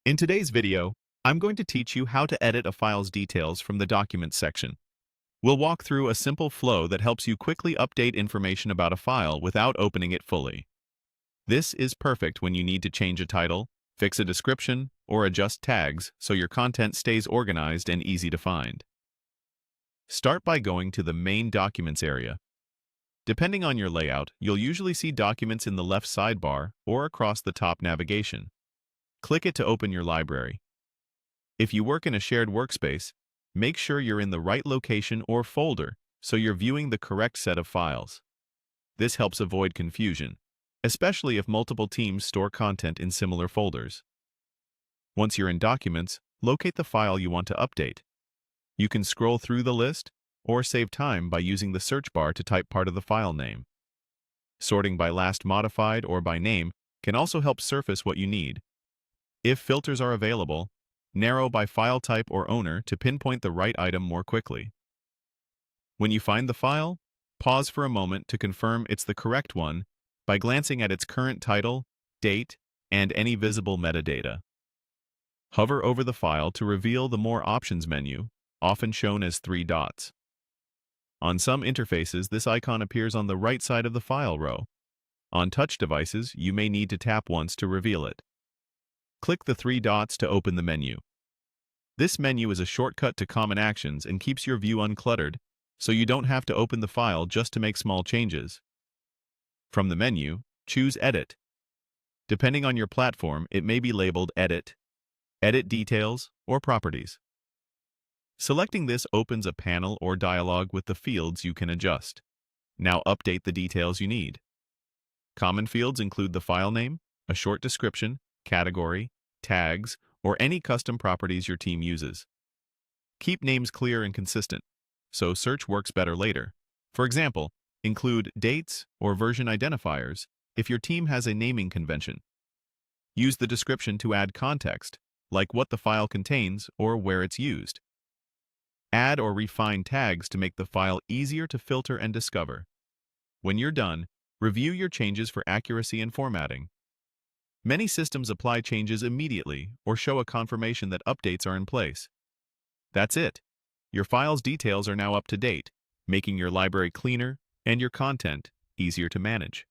In today's video, I'm going to teach you how to edit a file's details from the Documents section. We'll walk through a simple flow that helps you quickly update information about a file without opening it fully. This is perfect when you need to change a title, fix a description, or adjust tags so your content stays organized and easy to find. Start by going to the Main Documents area. Depending on your layout, you'll usually see documents in the left sidebar or across the top navigation. Click it to open your library. If you work in a shared workspace, make sure you're in the right location or folder so you're viewing the correct set of files. This helps avoid confusion, especially if multiple teams store content in similar folders. Once you're in Documents, locate the file you want to update. You can scroll through the list or save time by using the search bar to type part of the file name. Sorting by last modified or by name can also help surface what you need. If filters are available, narrow by file type or owner to pinpoint the right item more quickly. When you find the file, pause for a moment to confirm it's the correct one by glancing at its current title, date, and any visible metadata. Hover over the file to reveal the More Options menu, often shown as 3 dots. On some interfaces, this icon appears on the right side of the file row. On touch devices, you may need to tap once to reveal it. Click the 3 dots to open the menu. This menu is a shortcut to common actions and keeps your view uncluttered, so you don't have to open the file just to make small changes. From the menu, choose Edit. Depending on your platform, it may be labeled Edit, Edit Details, or Properties. Selecting this opens a panel or dialog with the fields you can adjust. Now update the details you need. Common fields include the file name, a short description, category, tags, or any custom properties your team uses. Keep names clear and consistent, so search works better later. For example, include dates or version identifiers if your team has a naming convention. Use the description to add context, like what the file contains or where it's used. Add or refine tags to make the file easier to filter and discover. When you're done, review your changes for accuracy and formatting. Many systems apply changes immediately or show a confirmation that updates are in place. That's it. Your file's details are now up to date, making your library cleaner and your content easier to manage.